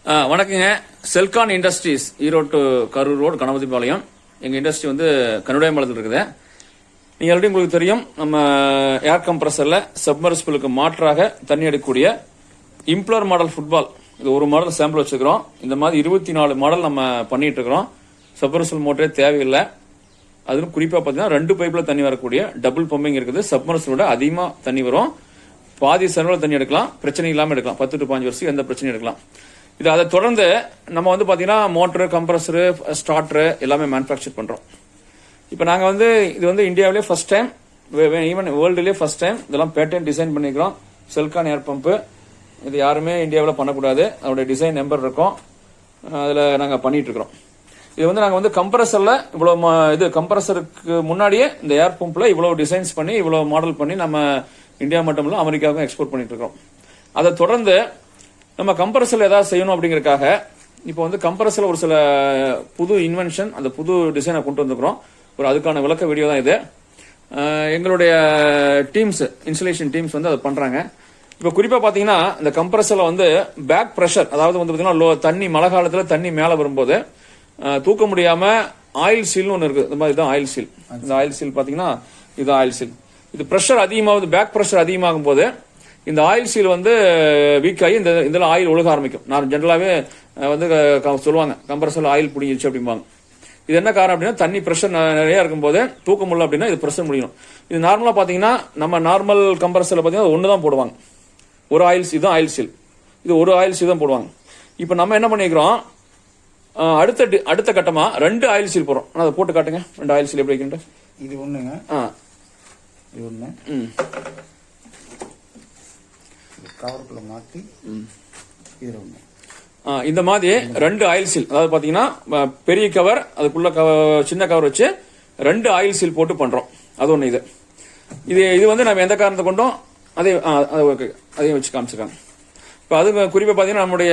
வணக்கங்க. Celkon industries Erode Karur road Ganapathipalayam. எங்க industry வந்து கனுடையம்பாளையத்தில் இருக்குது. நீங்க ஆல்ரெடி உங்களுக்கு தெரியும், நம்ம ஏர் கம்ப்ரஸர்ல சப்மர்சிபிளுக்கு மாற்றாக தண்ணி எடுக்கக்கூடிய இம்ப்ளர் மாடல் ஃபுட்பால், இது ஒரு மாடல் சாம்பிள் வச்சுக்கிறோம். இந்த மாதிரி 24 மாடல் நம்ம பண்ணிட்டு இருக்கிறோம். சப்மர்சிபிள் மோட்டரே தேவையில்லை. அதுவும் குறிப்பா பாத்தீங்கன்னா 2 பைப்ல தண்ணி வரக்கூடிய டபுள் பம்பிங் இருக்குது. சப்மர்சிபிளோட அதிகமா தண்ணி வரும். பாதி செலவுல தண்ணி எடுக்கலாம், பிரச்சனை இல்லாம எடுக்கலாம். 10 to 5 வருஷம் எந்த பிரச்சனையும் எடுக்கலாம். இது அதை தொடர்ந்து நம்ம வந்து பாத்தீங்கன்னா மோட்டரு, கம்ப்ரஸரு, ஸ்டார்டரு எல்லாமே மேனுஃபேக்சர் பண்றோம். இப்ப நாங்க வந்து இது வந்து இந்தியாவிலே ஃபர்ஸ்ட் டைம், ஈவன் வேர்ல்டுலயே ஃபர்ஸ்ட் டைம் இதெல்லாம் பேட்டர்ன் டிசைன் பண்ணிக்கிறோம். செல்கான் ஏர் பம்பு இது யாருமே இந்தியாவில் பண்ணக்கூடாது. அதோட டிசைன் நம்பர் இருக்கும், அதுல நாங்க பண்ணிட்டு இருக்கிறோம். இது வந்து நாங்க வந்து கம்ப்ரஸர்ல இவ்வளவு இது கம்ப்ரஸருக்கு முன்னாடியே இந்த ஏர் பம்ப்ல இவ்வளவு டிசைன்ஸ் பண்ணி இவ்வளவு மாடல் பண்ணி நம்ம இந்தியா மட்டும் இல்ல அமெரிக்காவுக்கும் எக்ஸ்போர்ட் பண்ணிட்டு இருக்கோம். அதை தொடர்ந்து நம்ம கம்ப்ரஸர்ல ஏதாவது செய்யணும் அப்படிங்கறதுக்காக இப்போ வந்து கம்ப்ரஸர்ல ஒரு சில புது இன்வென்ஷன், அந்த புது டிசைனை கொண்டு வந்துக்கிறோம். ஒரு அதுக்கான விளக்க வீடியோ தான் இது. எங்களுடைய டீம்ஸ், இன்ஸ்டலேஷன் டீம்ஸ் வந்து அதை பண்றாங்க. இப்போ குறிப்பா பாத்தீங்கன்னா இந்த கம்ப்ரஸர்ல வந்து பேக் பிரஷர், அதாவது வந்து பாத்தீங்கன்னா தண்ணி மழை காலத்துல தண்ணி மேல வரும்போது தூக்க முடியாம ஆயில் சீல்னு ஒன்று இருக்கு. இந்த மாதிரி தான் ஆயில் சீல். இந்த ஆயில் சீல் பாத்தீங்கன்னா இது ஆயில் சீல். இது பிரஷர் அதிகமாகுது, பேக் பிரஷர் அதிகமாகும் போது இந்த ஆயில் சீல் வந்து வீக் ஆகி இந்த ஆயில் ஒழுக ஆரம்பிக்கும். நான் ஜென்ரலாவே வந்து சொல்லுவாங்க கம்ப்ரஸர்ல ஆயில் பிடிங்கிருச்சு அப்படிம்பாங்க. இது என்ன காரணம் அப்படின்னா தண்ணி பிரஷர் நிறைய இருக்கும் போது தூக்க முடியல அப்படின்னா இது பிரஷர் முடியும். இது நார்மலா பாத்தீங்கன்னா நம்ம நார்மல் கம்ப்ரஸர்ல பாத்தீங்கன்னா ஒன்னு தான் போடுவாங்க, ஒரு ஆயில் சீல் தான் ஆயில் சீல். இது ஒரு ஆயில் சீல் தான் போடுவாங்க. இப்ப நம்ம என்ன பண்ணிக்கிறோம், அடுத்த கட்டமா 2 ஆயில் சீல் போடுறோம். அதை போட்டு காட்டுங்க. 2 ஆயில் சீல் எப்படி வைக்கின்ற இது ஒண்ணுங்க, இது ஒண்ணு கவருக்குள்ள மாத்தி இது ஒண்ணு. இந்த மாதிரி 2 ஆயில் சீல், அதாவது பாத்தீங்கன்னா பெரிய கவர் அதுக்குள்ள சின்ன கவர் வச்சு 2 ஆயில் சீல் போட்டு பண்றோம். அது ஒண்ணு. இது வந்து நம்ம எந்த காரணத்தை கொண்டோம் அதையும் வச்சு காமிச்சிருக்காங்க. இப்ப அது குறிப்பா பாத்தீங்கன்னா நம்முடைய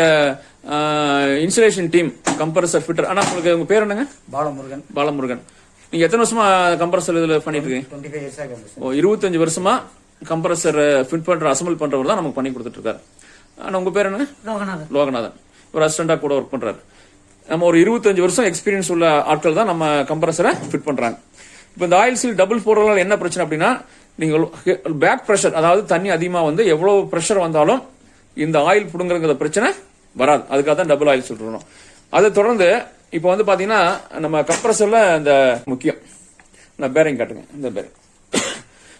இன்ஸ்டலேஷன் டீம் கம்ப்ரஸர் ஃபிட்டர். ஆனா உங்களுக்கு உங்க பேர் என்னங்க? பாலமுருகன். நீங்க எத்தனை வருஷமா கம்ப்ரஸர் இதுல பண்ணிட்டு இருக்கீங்க? 25 வருஷமா கம்ப்ரஸர் ஃபிட் பண்ற, அசம்பிள் பண்றவர் தான் நமக்கு பண்ணி கொடுத்துட்டு இருக்காரு. ஆனா உங்க பேர் என்ன? லோகநாதன். ஒரு அசிஸ்டண்டா கூட ஒர்க் பண்றாரு. நம்ம ஒரு 25 வருஷம் எக்ஸ்பீரியன்ஸ் உள்ள ஆட்கள் தான் நம்ம கம்ப்ரஸரை ஃபிட் பண்றாங்க. இப்ப இந்த ஆயில் சீல் டபுள் போடுறதுனால என்ன பிரச்சனை அப்படின்னா, நீங்க பேக் பிரஷர், அதாவது தண்ணி அதிகமா வந்து எவ்வளவு பிரஷர் வந்தாலும் இந்த ஆயில் புடுங்குற பிரச்சனை வராது. அதுக்காக தான் டபுள் ஆயில் சொல்றோம். அதை தொடர்ந்து இப்ப வந்து பாத்தீங்கன்னா நம்ம கம்ப்ரஸர்ல இந்த முக்கியம் பேரிங் காட்டுங்க. இந்த பேரிங்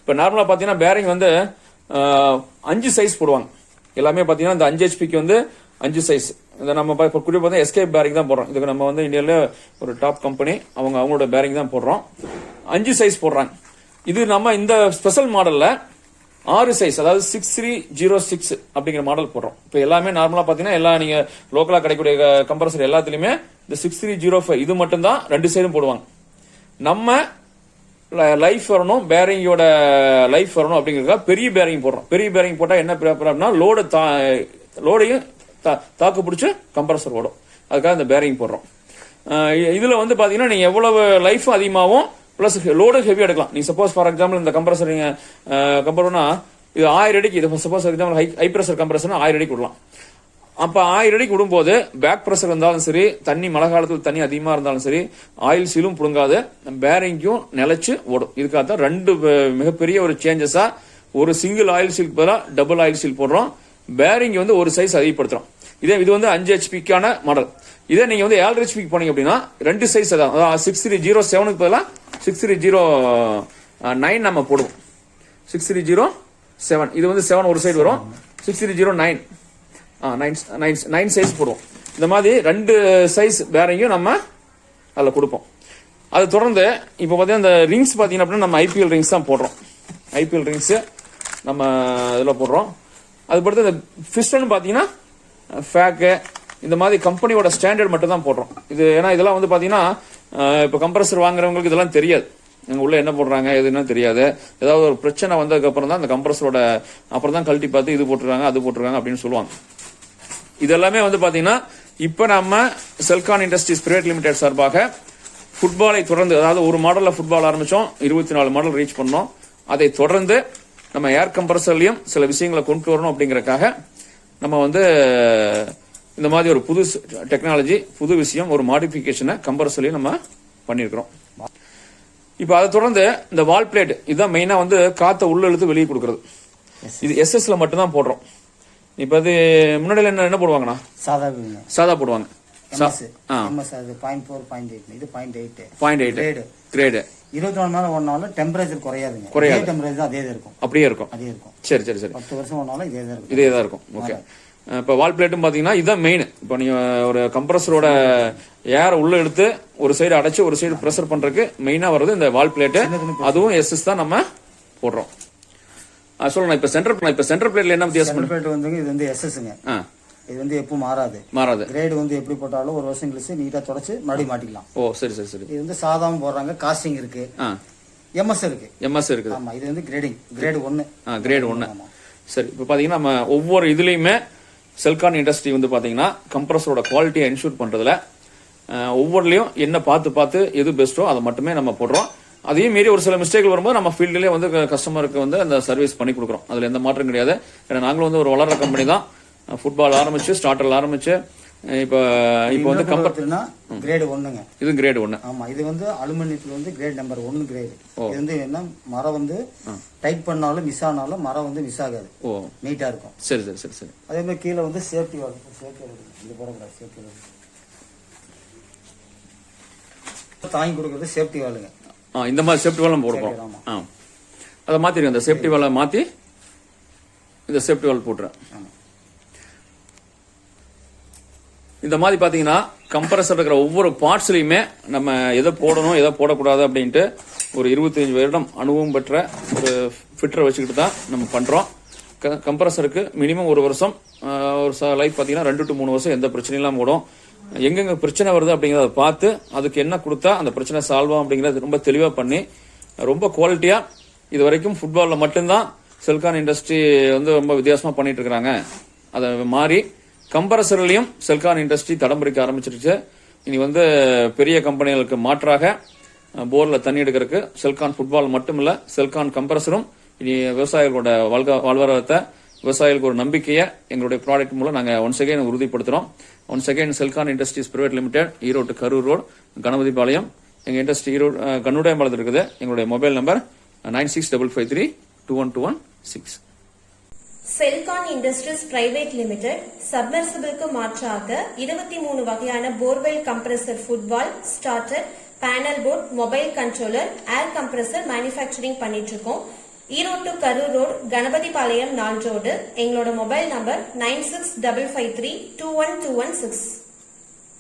இப்ப நார்மலா பாத்தீங்கன்னா பேரிங் வந்து 5 சைஸ் போடுவாங்க. எல்லாமே பாத்தீங்கன்னா இந்த 5 HP வந்து 5 சைஸ். இந்த நம்ம குறிப்பா எஸ்கேப் பேரிங் தான் போடுறோம். இதுக்கு நம்ம வந்து இந்தியாவில ஒரு டாப் கம்பெனி, அவங்களோட பேரிங் தான் போடுறோம். 5 சைஸ் போடுறாங்க. இது நம்ம இந்த ஸ்பெஷல் மாடல்ல 6 சைஸ், அதாவது 6306 அப்படிங்கிற மாடல் போடுறோம். இப்ப எல்லாமே நார்மலா பாத்தீங்கன்னா எல்லா நீங்க லோக்கலா கிடைக்கக்கூடிய கம்ப்ரஸர் எல்லாத்துலயுமே இந்த 6305 இது மட்டும் தான் 2 சைடும் போடுவாங்க. நம்ம லைஃப் வரணும், பேரிங்கோட லைஃப் வரணும் அப்படிங்கறதுக்காக பெரிய பேரிங் போடுறோம். பெரிய பேரிங் போட்டா என்ன ப்ராப்ளம்னா லோடையும் தாக்கு பிடிச்சு கம்ப்ரஸர் ஓடும். அதுக்காக இந்த பேரிங் போடுறோம். இதுல வந்து பாத்தீங்கன்னா நீங்க எவ்வளவு லைஃப் அதிகமாகும் பிளஸ் லோடு ஹெவி எடுக்கலாம். நீங்க சப்போஸ் ஃபார் எக்ஸாம்பிள் இந்த கம்ப்ரஸர் நீங்க கம்பேர்னா இது 1000 அடிக்கு, இது suppose for example high pressure கம்ப்ரஸர்னா 1000 அடிக்கு விடலாம். அப்ப 1000 அடிக்கு விடும்போது பேக் பிரஷர் இருந்தாலும் சரி, தண்ணி மழை காலத்தில் தண்ணி அதிகமா இருந்தாலும் சரி, ஆயில் சீலும் புடுங்காது, பேரிங்கும் நிலைச்சு ஓடும். இதுக்காக தான் 2 மிகப்பெரிய ஒரு சேஞ்சஸா ஒரு சிங்கிள் ஆயில் சீல் பதிலா டபுள் ஆயில் சீல் போடுறோம். பேரிங் வந்து ஒரு சைஸ் அதிகப்படுத்துறோம். இது வந்து 5 HPக்கான மாடல். இதே நீங்க வந்து 7 HP போனீங்க அப்படின்னா 2 சைஸ், அதாவது 6307க்கு பதிலா 6309 நம்ம போடுவோம். 6307 இது வந்து 7 ஒரு சைடு வரும். 6309 9 சைஸ் போடுவோம். இந்த மாதிரி 2 சைஸ் பேரிங்கும் நம்ம அதுல கொடுப்போம். அது தொடர்ந்து இப்ப பாத்தீங்கன்னா இந்த ரிங்ஸ் பாத்தீங்கன்னா அப்படின்னா நம்ம IPL ரிங்ஸ் தான் போடுறோம். IPL ரிங்ஸ் நம்ம இதுல போடுறோம். அது பொறுத்து இந்த பிஸ்டன் பாத்தீங்கன்னா ஃபேக்கு இந்த மாதிரி கம்பெனியோட ஸ்டாண்டர்ட் மட்டும் தான் போடுறோம். இது ஏன்னா இதெல்லாம் வந்து பாத்தீங்கன்னா இப்ப கம்ப்ரஸர் வாங்குறவங்களுக்கு இதெல்லாம் தெரியாது, உள்ள என்ன போடுறாங்க எதுன்னா தெரியாது. ஏதாவது ஒரு பிரச்சனை வந்ததுக்கு அப்புறம் தான் அந்த கம்ப்ரஸரோட அப்புறம் தான் கழட்டி பார்த்து இது போட்டுருக்காங்க அது போட்டுருக்காங்க அப்படின்னு சொல்லுவாங்க. இதெல்லாமே வந்து பாத்தீங்கன்னா இப்ப நம்ம செல்கான் இண்டஸ்ட்ரீஸ் பிரைவேட் லிமிடெட் சார்பாக ஃபுட்பாலை தொடர்ந்து, அதாவது ஒரு மாடல்ல ஃபுட்பால் ஆரம்பிச்சோம், 24 மாடல் ரீச் பண்ணோம். அதை தொடர்ந்து நம்ம ஏர் கம்ப்ரஸர்லயும் சில விஷயங்களை கொண்டு வரணும் அப்படிங்கறதுக்காக நம்ம வந்து இந்த மாதிரி ஒரு புது டெக்னாலஜி, புது விஷயம், ஒரு மாடிஃபிகேஷனை கம்ப்ரஸர்லயும் நம்ம பண்ணியிருக்கிறோம். இப்போ அதை தொடர்ந்து இந்த வால் பிளேட், இதுதான் மெயினா வந்து காத்த உள்ள இழுத்து வெளியே கொடுக்கறது. இது எஸ்எஸ்ல மட்டும் தான் போடுறோம். இப்போ அது முன்னாடி என்ன போடுவாங்கண்ணா? சாதா போடுவாங்க. கிரேடு 24 மணி நேரம் ஓடினாலும் டெம்பரேச்சர் குறையாதுங்க. டெம்பரேச்சர் அதே இருக்கும், அப்படியே இருக்கும். சரி சரி சரி. 10 வருஷம் ஓடினாலும் இதே தான் இருக்கும். ஓகே. இப்போ வால் பிளேட்டும் பாத்தீங்கன்னா இதுதான் மெயின். இப்போ நீங்க ஒரு கம்ப்ரஸரோட ஏர் உள்ள எடுத்து ஒரு சைடு அடைச்சு ஒரு சைடு ப்ரெஷர் பண்றதுக்கு மெயினா வருது இந்த வால் பிளேட். அதுவும் எஸ்எஸ் தான் நம்ம போடுறோம். சொல்லணும். இப்ப சென்டர் பிளேட்ல என்ன வித்தியாசம்? சென்டர் பிளேட் வந்து இது வந்து எஸ்எஸ்ங்க. இது வந்து எப்பவும் மாறாது. கிரேடு வந்து எப்படி போட்டாலும் ஒரு வருஷம் கழிச்சு நீட்டா தொடச்சு மறுபடியும் மாட்டிக்கலாம். ஓ சரி சரி சரி. இது வந்து சாதாவும் போடுறாங்க, காஸ்டிங் இருக்கு, எம்எஸ் இருக்கு. ஆமா, இது வந்து கிரேடு 1. கிரேடு 1. சரி. இப்ப பாத்தீங்கன்னா நம்ம ஒவ்வொரு இதுலயுமே செல்கான் இண்டஸ்ட்ரி வந்து பாத்தீங்கன்னா கம்ப்ரஸரோட குவாலிட்டியை என்ஷூர் பண்றதுல ஒவ்வொருலயும் என்ன பார்த்து எது பெஸ்ட்டோ அதை மட்டுமே நம்ம போடுறோம். அதையும் மீறி ஒரு சில மிஸ்டேக் வரும்போது நம்ம ஃபீல்டுலேயே வந்து கஸ்டமருக்கு வந்து அந்த சர்வீஸ் பண்ணி கொடுக்குறோம். அதுல எந்த மாற்றம் கிடையாது. ஏன்னா நாங்களும் வந்து ஒரு வளர்ற கம்பெனி தான். ஃபுட்பால் ஆரம்பிச்சு, ஸ்டார்டர்ல ஆரம்பிச்சு இப்போ வந்து கிரேடு 1ங்க. இது கிரேடு 1. ஆமா, இது வந்து அலுமினியத்துல வந்து கிரேட் நம்பர் 1 கிரேடு. இது வந்து என்ன, மரம் வந்து டைட் பண்ணாலும் மிஸ் ஆனாலும் மரம் வந்து மிஸ் ஆகாது. நீட்டா இருக்கும். சரி சரி சரி சரி. அதே மாதிரி கீழே வந்து சேஃப்டி வால், இது போடக்கூடாது. சேஃப்டி வால் தாங்கி கொடுக்கறது சேஃப்டி வாலுங்க. இந்த மாதிரி சேஃப்டி வால் நம்ம போடுறோம். அதை மாத்திருக்கேன். இந்த சேஃப்டி வாலை மாத்தி இந்த சேஃப்டி வால் போட்டுறேன். இந்த மாதிரி பாத்தீங்கன்னா கம்ப்ரஸர் இருக்கிற ஒவ்வொரு பார்ட்ஸ்லயுமே நம்ம எதை போடணும் எதை போடக்கூடாது அப்படின்ட்டு ஒரு 25 வருடம் அனுபவம் பெற்ற ஒரு ஃபிட்டரை வச்சுக்கிட்டு தான் நம்ம பண்றோம். கம்ப்ரஸருக்கு மினிமம் ஒரு வருஷம், ஒரு லைஃப் பாத்தீங்கன்னா 2 to 3 வருஷம் எந்த பிரச்சனையும் இல்லாம ஓடும். எங்கெங்க பிரச்சனை வருது அப்படிங்கறத பார்த்து அதுக்கு என்ன கொடுத்தா அந்த பிரச்சனை சால்வ் ஆகும் அப்படிங்கறது ரொம்ப தெளிவா பண்ணி ரொம்ப குவாலிட்டியா இது வரைக்கும் ஃபுட்பால்ல மட்டும்தான் செல்கான் இண்டஸ்ட்ரி வந்து ரொம்ப வித்தியாசமா பண்ணிட்டு இருக்காங்க. அதை மாறி கம்ப்ரஸர்லயும் செல்கான் இண்டஸ்ட்ரி தடம் பிடிக்க ஆரம்பிச்சிருச்சு. இனி வந்து பெரிய கம்பெனிகளுக்கு மாற்றாக போர்ல தண்ணி எடுக்கிறதுக்கு செல்கான் ஃபுட்பால் மட்டும் இல்ல, செல்கான் கம்ப்ரஸரும் இனி விவசாயிகளோட வாழ்வாதாரத்தை, விவசாயிகளுக்கு ஒரு நம்பிக்கையை எங்களுடைய ப்ராடக்ட் மூலம் நாங்க ஒன்ஸ் அகைன் உறுதிப்படுத்துறோம். Once again Selcon industries private limited, Erode Karur road, Ganapathipalayam. எங்க இண்டஸ்ட்ரி ஈரோடு கண்ணுடையம்பாளையத்தில் இருக்குது. எங்களுடைய mobile number 9655321216. Selcon industries private limited சப்மர்சிபிளுக்கு மாற்றாக 23 வகையான borewell compressor, football, starter, panel board, mobile controller, air compressor manufacturing பண்ணிட்டு இருக்கோம். Erode Karur road, Ganapathipalayam 4 road. எங்களோட மொபைல் நம்பர் 9655321216.